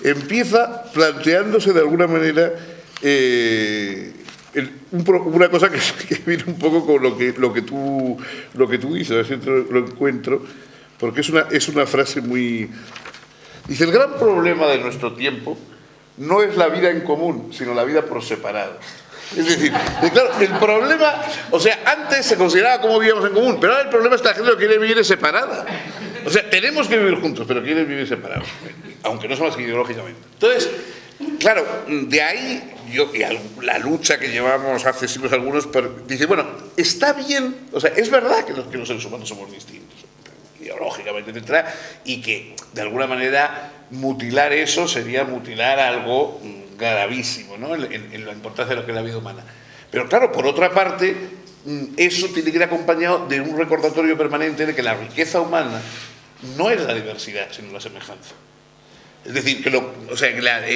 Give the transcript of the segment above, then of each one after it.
empieza planteándose de alguna manera una cosa que viene un poco con lo que tú dices, a ver si lo encuentro, porque es una frase muy... Dice, el gran problema de nuestro tiempo no es la vida en común, sino la vida por separado. Es decir, claro, el problema, o sea, antes se consideraba cómo vivíamos en común, pero ahora el problema es que la gente lo quiere vivir separada. O sea, tenemos que vivir juntos, pero quieren vivir separados, aunque no somos ideológicamente. Entonces, claro, de ahí y la lucha que llevamos hace siglos algunos, dice, bueno, está bien, o sea, es verdad que los seres humanos somos distintos, ideológicamente, etcétera, y que, de alguna manera, mutilar eso sería mutilar algo gravísimo, ¿no? En la importancia de lo que es la vida humana. Pero claro, por otra parte, eso tiene que ir acompañado de un recordatorio permanente de que la riqueza humana no es la diversidad, sino la semejanza. Es decir, que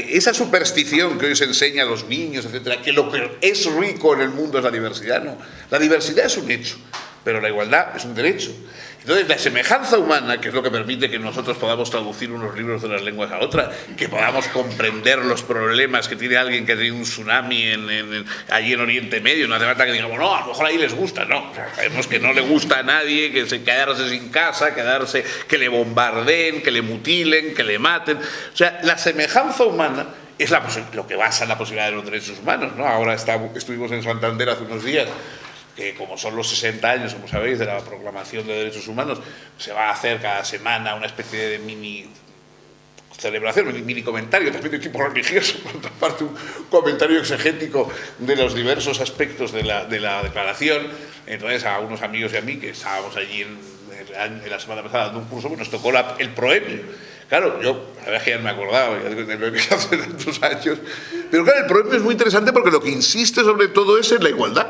esa superstición que hoy se enseña a los niños, etcétera, que lo que es rico en el mundo es la diversidad, no. La diversidad es un hecho, pero la igualdad es un derecho. Entonces, la semejanza humana, que es lo que permite que nosotros podamos traducir unos libros de las lenguas a otra, que podamos comprender los problemas que tiene alguien que tiene un tsunami allí en Oriente Medio, no hace falta que digamos, no, a lo mejor ahí les gusta, no, sabemos que no le gusta a nadie quedarse sin casa, que le bombardeen, que le mutilen, que le maten. O sea, la semejanza humana es lo que basa la posibilidad de los derechos humanos, ¿no? Ahora estuvimos en Santander hace unos días, que como son los 60 años, como sabéis, de la Proclamación de Derechos Humanos, se va a hacer cada semana una especie de mini celebración, mini comentario, también de tipo religioso, por otra parte un comentario exegético de los diversos aspectos de la declaración. Entonces a unos amigos y a mí, que estábamos allí en la semana pasada dando un curso, pues nos tocó el proemio. Claro, yo, la verdad es que ya no me acordaba, ya del proemio hace tantos años, pero claro, el proemio es muy interesante porque lo que insiste sobre todo es en la igualdad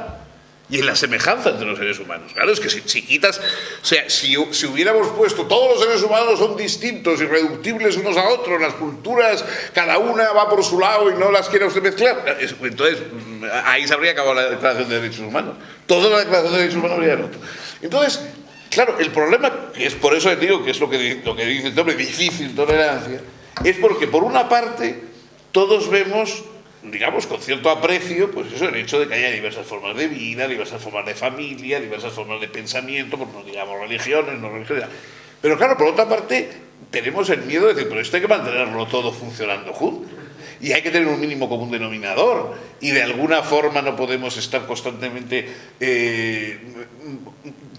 y en la semejanza entre los seres humanos. Claro, es que si quitas, o sea, si hubiéramos puesto todos los seres humanos son distintos, irreductibles unos a otros, las culturas, cada una va por su lado y no las quiere usted mezclar, entonces ahí se habría acabado la Declaración de Derechos Humanos. Toda la Declaración de Derechos Humanos habría roto. Entonces, claro, el problema, que es por eso que digo que es lo que dice el nombre, difícil tolerancia, es porque por una parte todos vemos, digamos, con cierto aprecio, pues eso, el hecho de que haya diversas formas de vida, diversas formas de familia, diversas formas de pensamiento, pues no digamos religiones, no religiones. Pero claro, por otra parte, tenemos el miedo de decir, pero esto hay que mantenerlo todo funcionando juntos. Y hay que tener un mínimo común denominador. Y de alguna forma no podemos estar constantemente...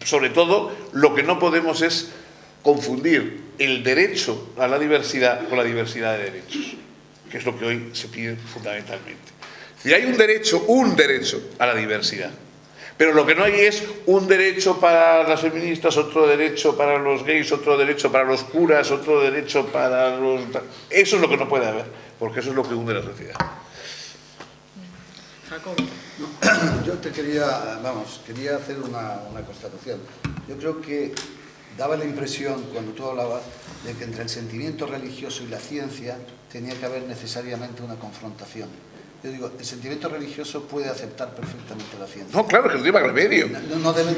sobre todo, lo que no podemos es confundir el derecho a la diversidad con la diversidad de derechos, que es lo que hoy se pide fundamentalmente. Si hay un derecho a la diversidad, pero lo que no hay es un derecho para las feministas, otro derecho para los gays, otro derecho para los curas, otro derecho para los... Eso es lo que no puede haber, porque eso es lo que hunde la sociedad. Yo te quería hacer una constatación. Yo creo que daba la impresión, cuando tú hablabas, de que entre el sentimiento religioso y la ciencia tenía que haber necesariamente una confrontación. Yo digo, el sentimiento religioso puede aceptar perfectamente la ciencia. No, claro, que no tiene más remedio. No debe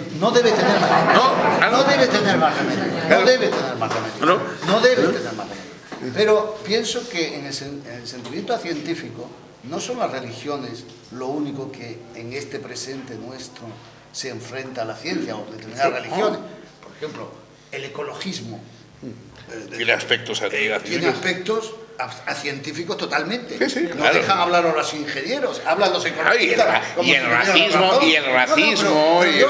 tener más remedio. No debe tener más remedio. No debe tener más remedio. No debe tener más remedio. Pero pienso que en el sentimiento científico no son las religiones lo único que en este presente nuestro se enfrenta a la ciencia o determinadas religiones. Por ejemplo, el ecologismo tiene aspectos científicos totalmente. Sí, no claro. dejan hablar a los ingenieros, hablan los ecologistas. Y el racismo. Yo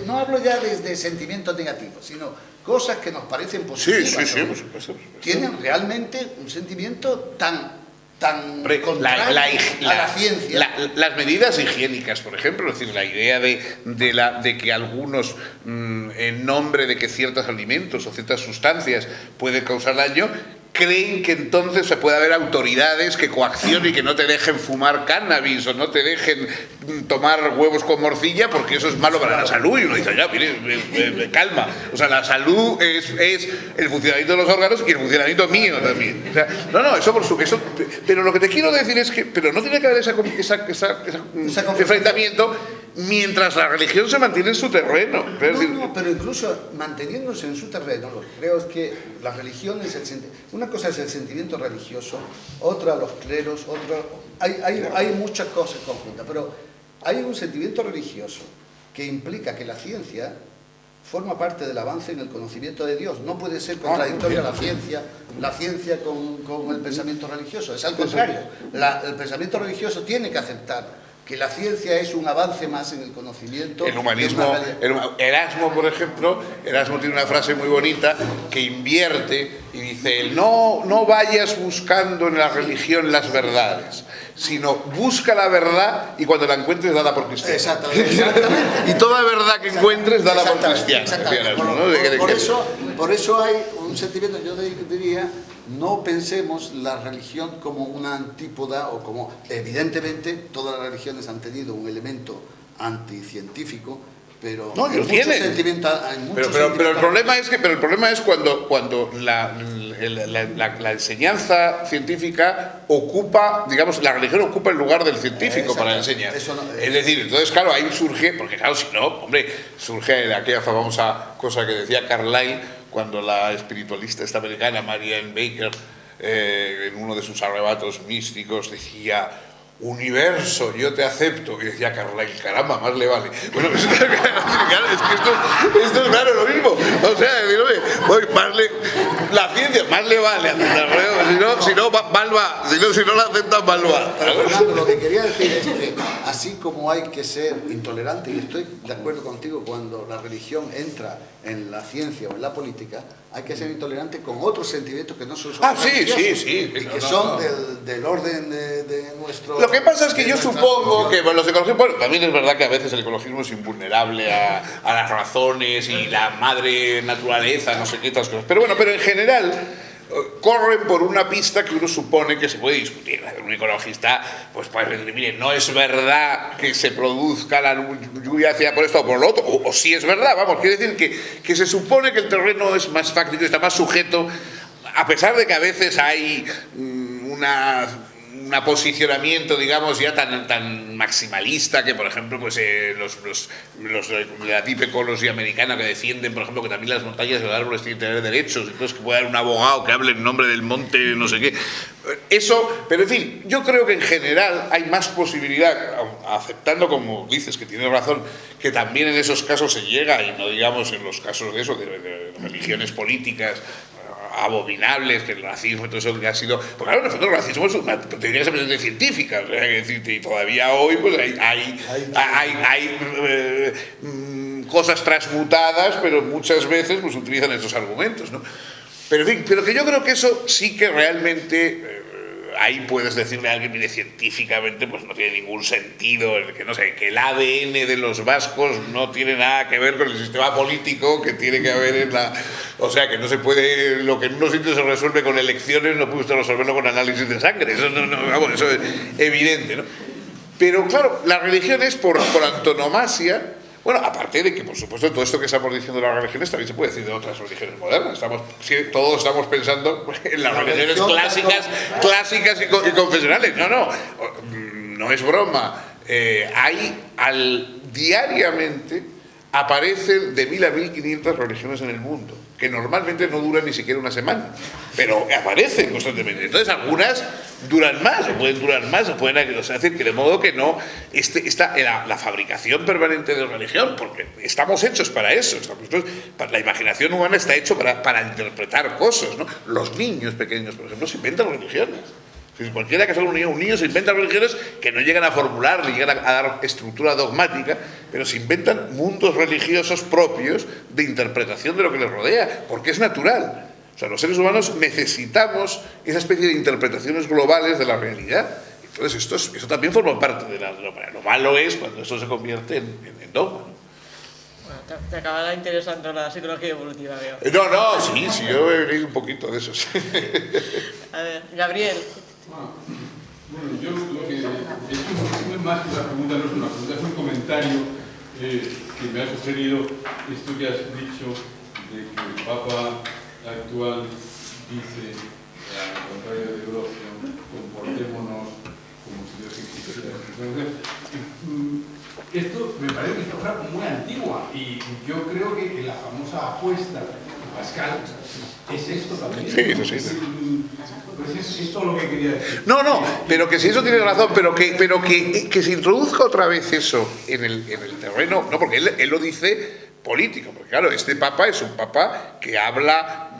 no hablo ya desde sentimientos negativos, sino cosas que nos parecen positivas. Sí, por supuesto. Tienen realmente un sentimiento tan contrario a la ciencia. Las medidas higiénicas, por ejemplo, es decir, la idea de que algunos, en nombre de que ciertos alimentos o ciertas sustancias pueden causar daño, creen que entonces se puede haber autoridades que coaccionen y que no te dejen fumar cannabis o no te dejen tomar huevos con morcilla porque eso es malo para la salud. Y uno dice, ya, mire, calma. O sea, la salud es el funcionamiento de los órganos y el funcionamiento mío también. O sea, no, eso por supuesto. Pero lo que te quiero decir es que, pero no tiene que haber ese enfrentamiento mientras la religión se mantiene en su terreno. No, pero incluso manteniéndose en su terreno, lo que creo es que la religión es una cosa es el sentimiento religioso, otra los cleros, hay muchas cosas conjuntas, pero hay un sentimiento religioso que implica que la ciencia forma parte del avance en el conocimiento de Dios. No puede ser contradictoria la ciencia con el pensamiento religioso. Es al contrario. El pensamiento religioso tiene que aceptar que la ciencia es un avance más en el conocimiento. El humanismo, Erasmo, por ejemplo, Erasmo tiene una frase muy bonita que invierte y dice, no vayas buscando en la religión las verdades, sino busca la verdad y cuando la encuentres dala por cristiana. Exactamente. Y toda verdad que encuentres dala por cristiana. Por eso hay un sentimiento, yo diría, no pensemos la religión como una antípoda o como, evidentemente, todas las religiones han tenido un elemento anticientífico, pero no, hay mucho sentimiento. Pero el problema es cuando la enseñanza científica ocupa, digamos, la religión ocupa el lugar del científico para enseñar. Es decir, entonces, claro, ahí surge, porque claro, si no, hombre, surge aquella famosa cosa que decía Carlyle cuando la espiritualista esta americana Marianne Baker en uno de sus arrebatos místicos decía: universo, yo te acepto. Y decía Carlyle, caramba, más le vale. Bueno, pues, claro, es que esto es claro lo mismo. O sea, la ciencia más le vale aceptar, si no mal va, si no la aceptan mal va. Pero Fernando, lo que quería decir es que así como hay que ser intolerante, y estoy de acuerdo contigo, cuando la religión entra en la ciencia o en la política, hay que ser intolerante con otros sentimientos que no son sí, y que son del orden de nuestro... Lo que pasa es que yo supongo que los ecologistas, bueno, también es verdad que a veces el ecologismo es invulnerable a las razones y la madre naturaleza, no sé qué otras cosas, pero bueno, pero en general corren por una pista que uno supone que se puede discutir. Un ecologista pues puede decir, mire, no es verdad que se produzca la lluvia hacia por esto o por lo otro, o sí es verdad, vamos, quiere decir que se supone que el terreno es más fáctico, está más sujeto, a pesar de que a veces hay un posicionamiento, digamos, ya tan maximalista que, por ejemplo, pues los de la deep ecology americana que defienden, por ejemplo, que también las montañas y los árboles tienen que tener derechos, entonces que pueda haber un abogado que hable en nombre del monte, no sé qué. Eso, pero en fin, yo creo que en general hay más posibilidad, aceptando, como dices, que tienes razón, que también en esos casos se llega, y no digamos en los casos de eso, de religiones políticas abominables, que el racismo y todo eso que ha sido, porque claro, en el fondo el racismo tendría que ser científica, o sea, que decirte, y todavía hoy pues hay cosas transmutadas, pero muchas veces pues utilizan estos argumentos, ¿no? Pero en fin, pero que yo creo que eso sí que realmente ahí puedes decirle a alguien, mire, científicamente pues no tiene ningún sentido, que no sé, que el ADN de los vascos no tiene nada que ver con el sistema político que tiene que haber en la... O sea, que no se puede, lo que en unos sitios se resuelve con elecciones, no puede usted resolverlo con análisis de sangre, eso vamos, eso es evidente, ¿no? Pero claro, la religión es por antonomasia. Bueno, aparte de que, por supuesto, todo esto que estamos diciendo de las religiones también se puede decir de otras religiones modernas. Todos estamos pensando en las religiones clásicas y confesionales. No es broma. Diariamente aparecen de 1000 a 1500 religiones en el mundo, que normalmente no duran ni siquiera una semana, pero aparecen constantemente. Entonces algunas duran más, o pueden durar más, o pueden decir que de modo que no está la fabricación permanente de religión, porque estamos hechos para eso, la imaginación humana está hecho para interpretar cosas, ¿no? Los niños pequeños, por ejemplo, se inventan religiones. Si cualquiera que sea un niño se inventa religiones que no llegan a formular ni llegan a dar estructura dogmática, pero se inventan mundos religiosos propios de interpretación de lo que les rodea, porque es natural. O sea, los seres humanos necesitamos esa especie de interpretaciones globales de la realidad. Entonces eso también forma parte de la dogma. Lo malo es cuando esto se convierte en dogma, ¿no? Bueno, te acabará interesando la psicología evolutiva, veo. Sí, yo he leído un poquito de eso. Sí. A ver, Gabriel. Bueno, yo lo que es más que una pregunta, no es una pregunta, es un comentario que me ha sugerido esto que has dicho de que el Papa actual dice, al contrario de Grosio, comportémonos como si Dios existiera. Esto me cosa muy antigua, y yo creo que la famosa apuesta de Pascal es esto también. Sí, eso sí. Pues es todo lo que quería decir. No, pero que si eso tiene razón, pero que se introduzca otra vez eso en el terreno, no, porque él lo dice político, porque claro, este papa es un papa que habla,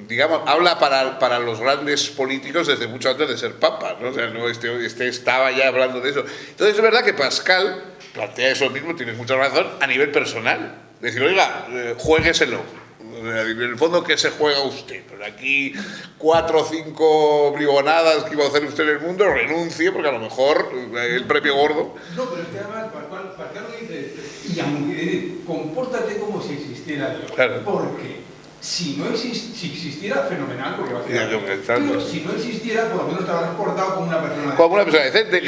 digamos, habla para los grandes políticos desde mucho antes de ser papa, ¿no? O sea, no, este estaba ya hablando de eso. Entonces es verdad que Pascal plantea eso mismo, tiene mucha razón, a nivel personal. Decir, oiga, juégueselo. En el fondo, ¿qué se juega usted? Pues aquí 4 o 5 bribonadas que iba a hacer usted en el mundo, renuncie, porque a lo mejor el premio gordo. No, pero es que además, Pascal lo dice, y aunque compórtate como si existiera Dios. Claro. Porque si existiera, fenomenal, porque va a ser. Pero si no existiera, por lo menos te habrás comportado como una persona decente. Como una persona decente.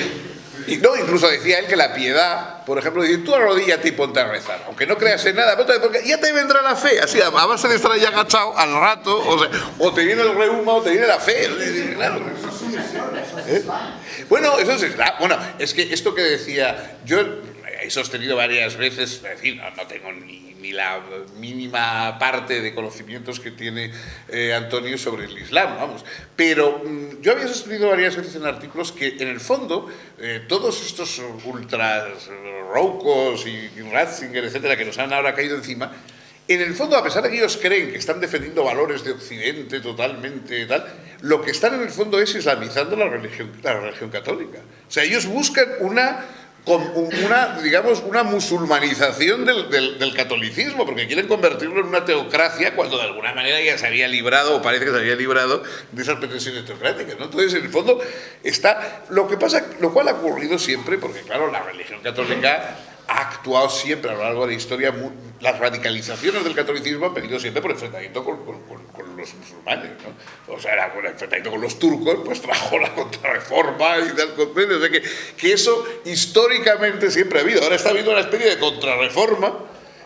Y no, incluso decía él que la piedad, por ejemplo, dice, tú arrodíllate y ponte a rezar, aunque no creas en nada, porque ya te vendrá la fe, así, a base de estar ahí agachado al rato, o te viene el reuma o te viene la fe. Claro. Bueno, eso es, bueno, es que esto que decía, yo he sostenido varias veces, es decir, no tengo ni la mínima parte de conocimientos que tiene Antonio sobre el Islam, vamos. Pero yo había sostenido varias veces en artículos que, en el fondo, todos estos ultras roucos y Ratzinger, etcétera, que nos han ahora caído encima, en el fondo, a pesar de que ellos creen que están defendiendo valores de Occidente totalmente tal, lo que están en el fondo es islamizando la religión católica. O sea, ellos buscan digamos, una musulmanización del catolicismo, porque quieren convertirlo en una teocracia cuando de alguna manera ya se había librado, o parece que se había librado, de esas pretensiones teocráticas, ¿no? Entonces, en el fondo, está lo cual ha ocurrido siempre, porque claro, la religión católica ha actuado siempre a lo largo de la historia, las radicalizaciones del catolicismo han venido siempre por enfrentamiento con los musulmanes, ¿no? O sea, el enfrentamiento con los turcos, pues trajo la contrarreforma y tal, o sea, que eso históricamente siempre ha habido. Ahora está habiendo una especie de contrarreforma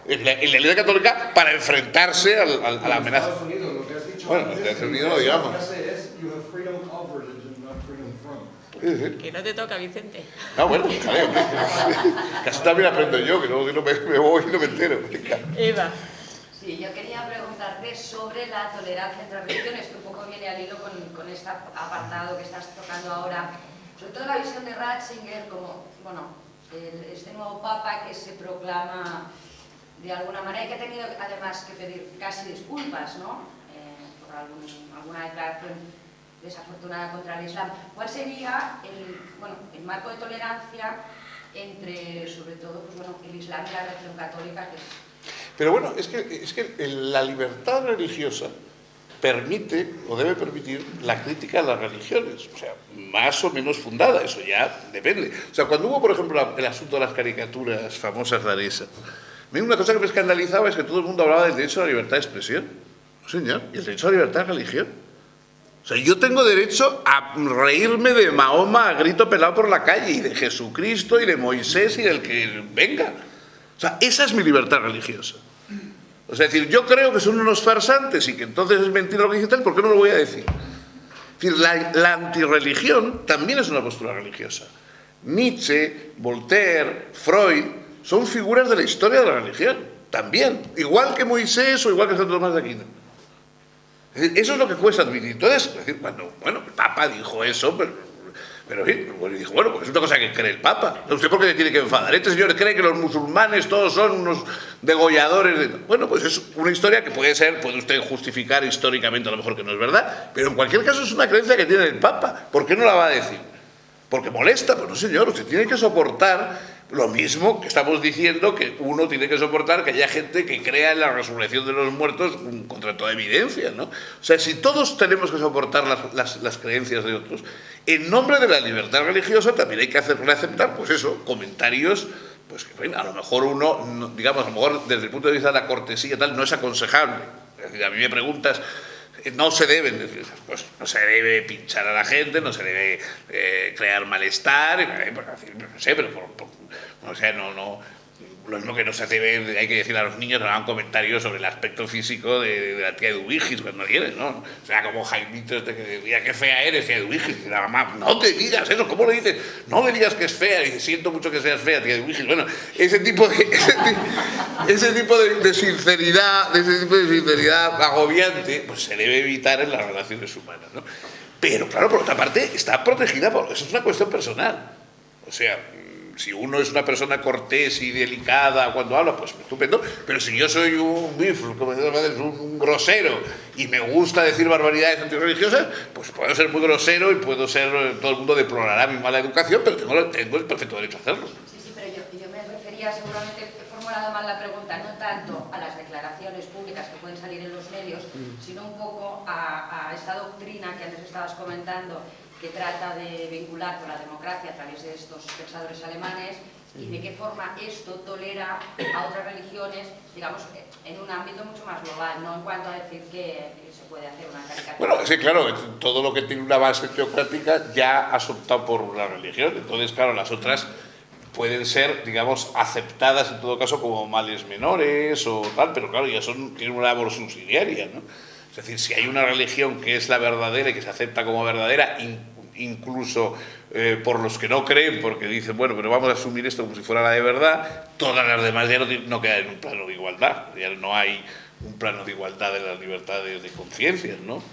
en la Iglesia Católica para enfrentarse a la amenaza. Estados Unidos, lo que has dicho, bueno, en Estados Unidos lo digamos. Que no te toca, Vicente. No, bueno, claro, casi también aprendo yo, que luego me voy y no me entero. Eva. Sí, yo quería preguntarte sobre la tolerancia entre religiones, que un poco viene al hilo con este apartado que estás tocando ahora. Sobre todo la visión de Ratzinger como, bueno, este nuevo papa que se proclama de alguna manera y que ha tenido además que pedir casi disculpas, ¿no? Por alguna declaración desafortunada contra el Islam. ¿Cuál sería el marco de tolerancia entre, sobre todo, pues, bueno, el Islam y la religión católica? Pero bueno, es que la libertad religiosa permite, o debe permitir, la crítica a las religiones, o sea, más o menos fundada, eso ya depende. O sea, cuando hubo, por ejemplo, el asunto de las caricaturas famosas de Aresa, una cosa que me escandalizaba es que todo el mundo hablaba del derecho a la libertad de expresión. No, señor, y el derecho a la libertad de religión. O sea, yo tengo derecho a reírme de Mahoma a grito pelado por la calle, y de Jesucristo, y de Moisés, y del que venga. O sea, esa es mi libertad religiosa. O sea, es decir, yo creo que son unos farsantes y que entonces es mentira lo que dice tal, ¿por qué no lo voy a decir? Es decir, la antirreligión también es una postura religiosa. Nietzsche, Voltaire, Freud, son figuras de la historia de la religión, también. Igual que Moisés o igual que Santo Tomás de Aquino. Eso es lo que cuesta admitir. Entonces, es decir, bueno, el Papa dijo eso, pero dijo, bueno, pues es una cosa que cree el Papa. ¿Usted por qué le tiene que enfadar? Este señor cree que los musulmanes todos son unos degolladores. Bueno, pues es una historia que puede usted justificar históricamente, a lo mejor que no es verdad, pero en cualquier caso es una creencia que tiene el Papa. ¿Por qué no la va a decir? ¿Porque molesta? Pues no, señor, usted tiene que soportar lo mismo que estamos diciendo que uno tiene que soportar que haya gente que crea en la resurrección de los muertos contra toda evidencia, ¿no? O sea, si todos tenemos que soportar las creencias de otros, en nombre de la libertad religiosa también hay que aceptar, pues eso, comentarios, pues que bueno, a lo mejor uno, digamos, a lo mejor desde el punto de vista de la cortesía tal, no es aconsejable. Es decir, a mí me preguntas, no se deben decir esas cosas, no se debe pinchar a la gente, no se debe crear malestar, no sé, pero o sea, Lo mismo que no se atreve, hay que decir a los niños, no hagan comentarios sobre el aspecto físico de la tía Eduvigis cuando viene, ¿no? O sea, como Jaimito este que decía, qué fea eres, tía Eduvigis. Y la mamá, no te digas eso, ¿cómo le dices? No le digas que es fea, y siento mucho que seas fea, tía Eduvigis. Bueno, ese tipo de sinceridad agobiante, pues se debe evitar en las relaciones humanas, ¿no? Pero, claro, por otra parte, está protegida por... Eso es una cuestión personal. O sea, si uno es una persona cortés y delicada cuando habla, pues estupendo, pero si yo soy un bifl, como un grosero, y me gusta decir barbaridades antirreligiosas, pues puedo ser muy grosero y puedo ser... Todo el mundo deplorará mi mala educación, pero tengo el perfecto derecho a hacerlo. Sí, pero yo me refería, seguramente he formulado mal la pregunta, no tanto a las declaraciones públicas que pueden salir en los medios, sino un poco a esta doctrina que antes estabas comentando, que trata de vincular con la democracia a través de estos pensadores alemanes, y de qué forma esto tolera a otras religiones, digamos, en un ámbito mucho más global, no en cuanto a decir que se puede hacer una caricatura. Bueno, sí, claro, todo lo que tiene una base teocrática ya ha optado por la religión, entonces, claro, las otras pueden ser, digamos, aceptadas en todo caso como males menores o tal, pero claro, ya tienen una labor subsidiaria, ¿no? Es decir, si hay una religión que es la verdadera y que se acepta como verdadera, incluso por los que no creen, porque dicen, bueno, pero vamos a asumir esto como si fuera la de verdad, todas las demás ya no quedan en un plano de igualdad, ya no hay un plano de igualdad de las libertades de conciencias, ¿no?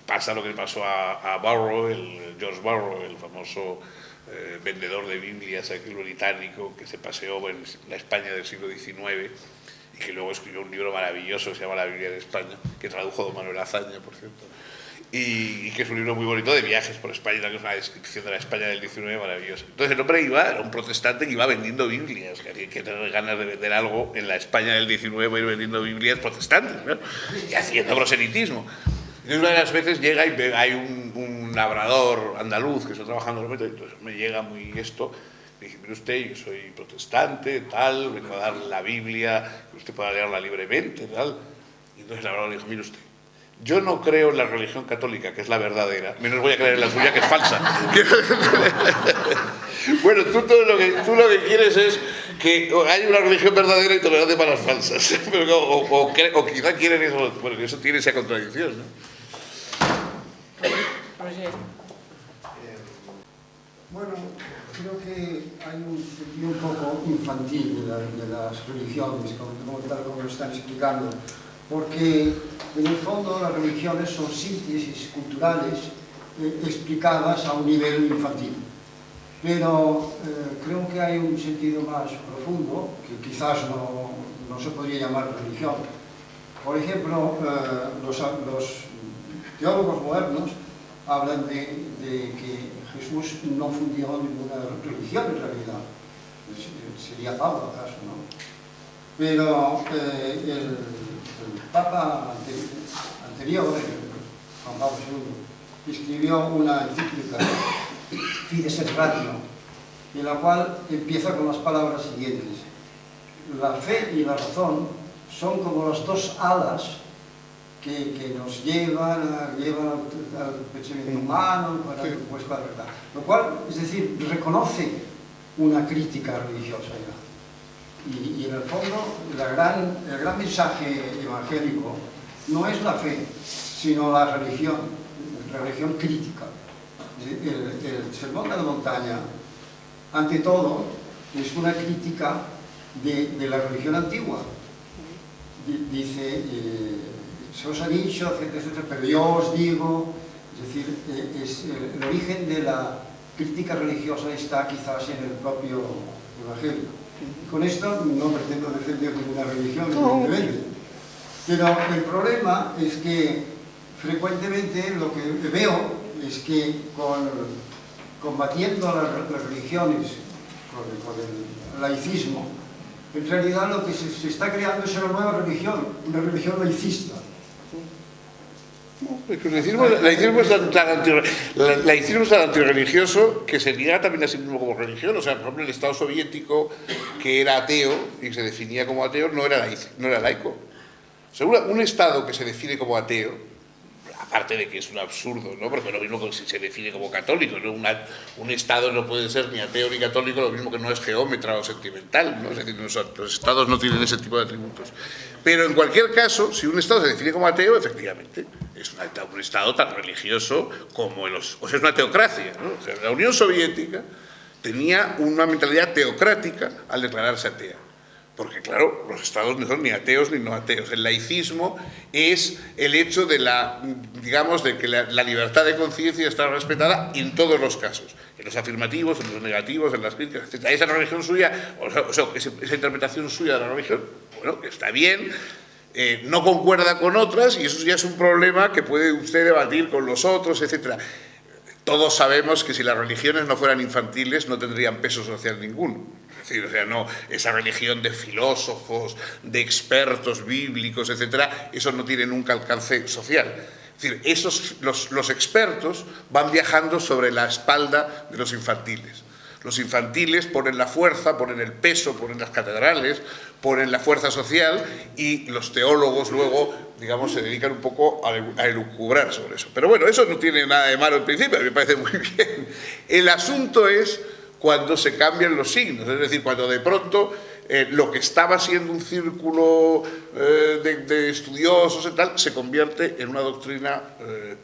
Pasa lo que le pasó a Barrow, George Barrow, el famoso vendedor de Biblias, aquel británico que se paseó en la España del siglo XIX y que luego escribió un libro maravilloso que se llama La Biblia de España, que tradujo don Manuel Azaña, por cierto, y que es un libro muy bonito de viajes por España, que es una descripción de la España del XIX maravillosa. Entonces el hombre era un protestante que iba vendiendo Biblias, que hay que tener ganas de vender algo en la España del XIX, va a ir vendiendo Biblias protestantes, ¿no? Y haciendo proselitismo. Y una de las veces llega y hay un labrador andaluz que está trabajando en el método, y entonces me llega muy esto, me dice, mire usted, yo soy protestante, tal, vengo a darle la Biblia, que usted pueda leerla libremente, tal. Y entonces el labrador le dijo, mire usted, yo no creo en la religión católica, que es la verdadera, menos voy a creer en la suya, que es falsa. Bueno, tú lo que quieres es que hay una religión verdadera y tolerante para las falsas. o quizá quieren eso, bueno, eso tiene esa contradicción, ¿no? Bueno, creo que hay un sentido un poco infantil de las religiones, tal como lo están explicando, porque en el fondo las religiones son síntesis culturales explicadas a un nivel infantil. Pero creo que hay un sentido más profundo, que quizás no se podría llamar religión. Por ejemplo, los teólogos modernos hablan de que Jesús no fundió ninguna religión en realidad. Sería Pablo, acaso, ¿no? Pero el Papa anterior, Juan Pablo II, escribió una encíclica, Fides et Ratio, en la cual empieza con las palabras siguientes: la fe y la razón son como las dos alas que nos llevan al pensamiento humano, para después la verdad. Lo cual, es decir, reconoce una crítica religiosa ya. Y en el fondo, el gran mensaje evangélico no es la fe, sino la religión crítica. El Sermón de la Montaña, ante todo, es una crítica de la religión antigua. Dice, se os ha dicho, etcétera, etcétera, pero yo os digo, es decir, el origen de la crítica religiosa está quizás en el propio Evangelio. Con esto no pretendo defender ninguna religión, evidentemente, pero el problema es que frecuentemente lo que veo es que combatiendo las religiones, con el laicismo, en realidad lo que se está creando es una nueva religión, una religión laicista. El laicismo es tan antirreligioso que se niega también a sí mismo como religión. O sea, por ejemplo, el Estado soviético, que era ateo y se definía como ateo, no era laico. O sea, un Estado que se define como ateo, aparte de que es un absurdo, ¿no? Porque lo mismo que si se define como católico, ¿no? Un Estado no puede ser ni ateo ni católico, lo mismo que no es geómetra o sentimental, ¿no? Es decir, los Estados no tienen ese tipo de atributos. Pero en cualquier caso, si un Estado se define como ateo, efectivamente, es un Estado tan religioso como o sea, es una teocracia, ¿no? O sea, la Unión Soviética tenía una mentalidad teocrática al declararse atea. Porque, claro, los estados no son ni ateos ni no ateos. El laicismo es el hecho de digamos, de que la libertad de conciencia está respetada en todos los casos. En los afirmativos, en los negativos, en las críticas, etc. Esa religión suya, o sea, esa interpretación suya de la religión, bueno, que está bien, no concuerda con otras, y eso ya es un problema que puede usted debatir con los otros, etc. Todos sabemos que si las religiones no fueran infantiles no tendrían peso social ninguno. Es decir, o sea, no, esa religión de filósofos, de expertos bíblicos, etcétera, eso no tiene nunca alcance social. Es decir, los expertos van viajando sobre la espalda de los infantiles. Los infantiles ponen la fuerza, ponen el peso, ponen las catedrales, ponen la fuerza social, y los teólogos luego, digamos, se dedican un poco a elucubrar sobre eso. Pero bueno, eso no tiene nada de malo en principio, a mí me parece muy bien. El asunto es cuando se cambian los signos, es decir, cuando de pronto lo que estaba siendo un círculo de estudiosos y tal, se convierte en una doctrina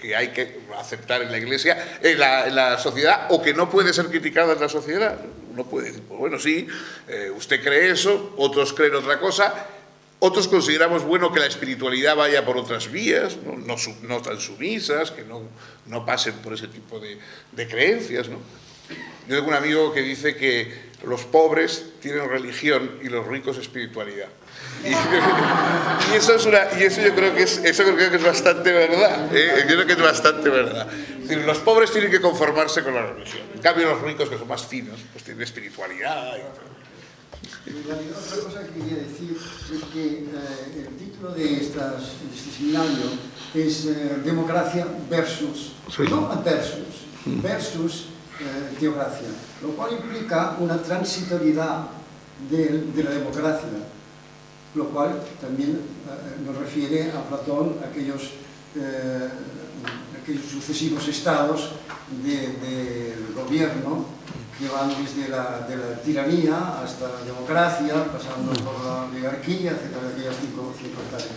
que hay que aceptar en la Iglesia, en la sociedad, o que no puede ser criticada en la sociedad. Uno puede decir, pues bueno, sí, usted cree eso, otros creen otra cosa, otros consideramos bueno que la espiritualidad vaya por otras vías, no tan sumisas, que no pasen por ese tipo de creencias, ¿no? Yo tengo un amigo que dice que los pobres tienen religión y los ricos espiritualidad. Y eso yo creo que es bastante verdad. Yo creo que es bastante verdad. Es decir, los pobres tienen que conformarse con la religión. En cambio, los ricos, que son más finos, pues tienen espiritualidad. Otra cosa que quería decir es que el título de este seminario es Democracia versus, sí. No versus, versus teocracia, lo cual implica una transitoriedad de la democracia, lo cual también nos refiere a Platón, aquellos sucesivos estados del gobierno que van desde la tiranía hasta la democracia, pasando por la oligarquía, etcétera, aquellas cinco etapas.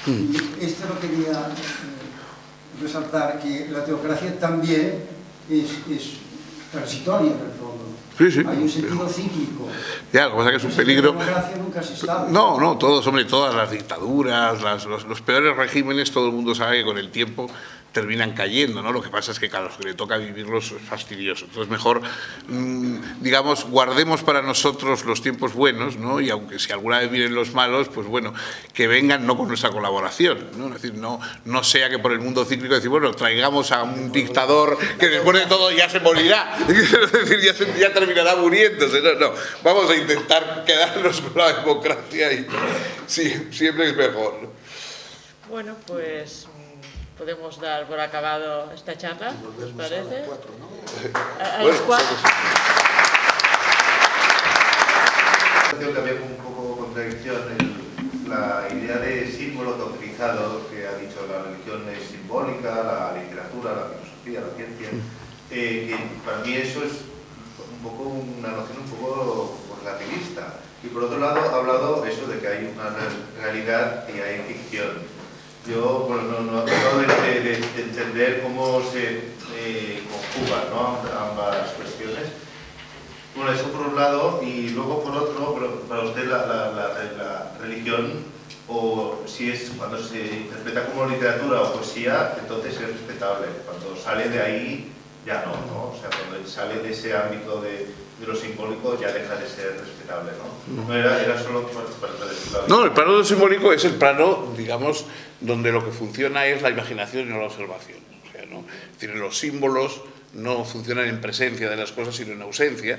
Y esto lo quería resaltar, que la teocracia también es transitoria en el fondo. Sí, sí. Hay un sentido cíclico. Ya, lo que pasa es que es un peligro. La democracia nunca es estable. No, todas las dictaduras, los peores regímenes, todo el mundo sabe que con el tiempo terminan cayendo, ¿no? Lo que pasa es que a los que le toca vivirlos es fastidioso. Entonces mejor, digamos, guardemos para nosotros los tiempos buenos, ¿no? Y aunque si alguna vez vienen los malos, pues bueno, que vengan no con nuestra colaboración, ¿no? Es decir, no sea que por el mundo cíclico decir, bueno, traigamos a un dictador que después de todo ya se morirá, es decir, ya terminará muriéndose. No, vamos a intentar quedarnos con la democracia y sí, siempre es mejor, ¿no? Bueno, pues podemos dar por acabado esta charla, ¿os parece? A las 4. También un poco contradicción la idea de símbolo doctrinado que ha dicho la religión es simbólica, la literatura, la filosofía, la ciencia, que para mí eso es un poco una noción un poco relativista. Y por otro lado ha hablado eso de que hay una realidad y hay ficción. Yo bueno, no acabo de entender cómo se conjugan, ¿no? Ambas cuestiones. Bueno, eso por un lado, y luego por otro, pero para usted la religión, o si es cuando se interpreta como literatura o poesía, entonces es respetable. Cuando sale de ahí, ya no. O sea, cuando sale de ese ámbito de lo simbólico ya deja de ser respetable, ¿no? No era solo para decirlo. No, el plano simbólico es el plano, digamos, donde lo que funciona es la imaginación y no la observación. O sea, ¿no? Es decir, los símbolos no funcionan en presencia de las cosas, sino en ausencia,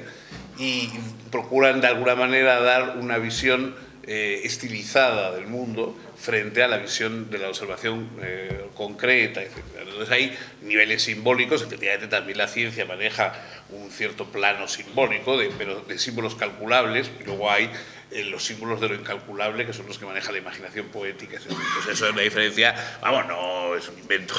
y procuran de alguna manera dar una visión estilizada del mundo frente a la visión de la observación concreta, etc. Entonces ahí niveles simbólicos. Efectivamente también la ciencia maneja un cierto plano simbólico pero de símbolos calculables, y luego hay los símbolos de lo incalculable, que son los que maneja la imaginación poética, etc. Entonces eso es una diferencia, vamos, no es un invento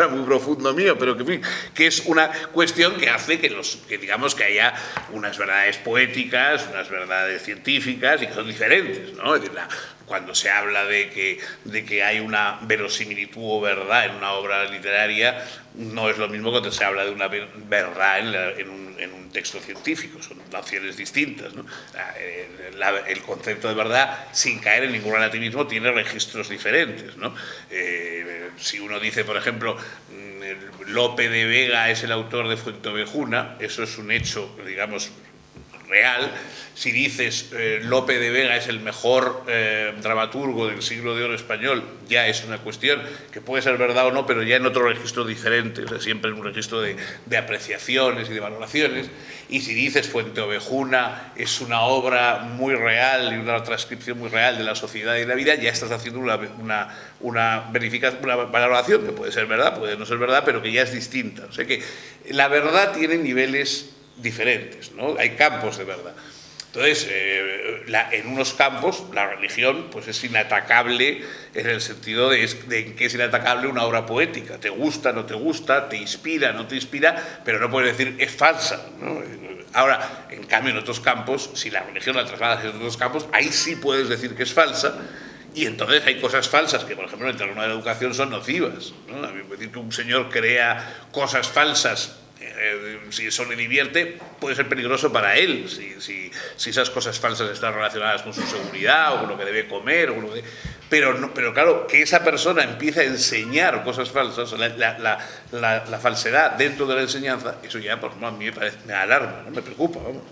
muy profundo mío, pero que, en fin, que es una cuestión que hace que digamos que haya unas verdades poéticas, unas verdades científicas, y que son diferentes, ¿no? Es decir, cuando se habla de que hay una verosimilitud o verdad en una obra literaria, no es lo mismo cuando se habla de una verdad en un texto científico, son nociones distintas, ¿no? El concepto de verdad, sin caer en ningún relativismo, tiene registros diferentes, ¿no? Si uno dice, por ejemplo, Lope de Vega es el autor de Fuenteovejuna, eso es un hecho, digamos, real. Si dices Lope de Vega es el mejor dramaturgo del siglo de oro español, ya es una cuestión que puede ser verdad o no, pero ya en otro registro diferente, o sea, siempre en un registro de apreciaciones y de valoraciones. Y si dices Fuenteovejuna es una obra muy real y una transcripción muy real de la sociedad y la vida, ya estás haciendo una valoración que puede ser verdad, puede no ser verdad, pero que ya es distinta. O sea que la verdad tiene niveles diferentes, ¿no? Hay campos de verdad. Entonces, en unos campos la religión pues es inatacable en el sentido de que es inatacable una obra poética. Te gusta, no te gusta, te inspira, no te inspira, pero no puedes decir es falsa, ¿no? Ahora, en cambio, en otros campos, si la religión la trasladas en otros campos, ahí sí puedes decir que es falsa. Y entonces hay cosas falsas que, por ejemplo, en el terreno de la educación son nocivas, ¿no? A mí me decir que un señor crea cosas falsas, si eso le divierte, puede ser peligroso para él, si esas cosas falsas están relacionadas con su seguridad o con lo que debe comer, pero claro, que esa persona empiece a enseñar cosas falsas, la falsedad dentro de la enseñanza, eso ya, por ejemplo, a mí me alarma, ¿no? Me preocupa, vamos.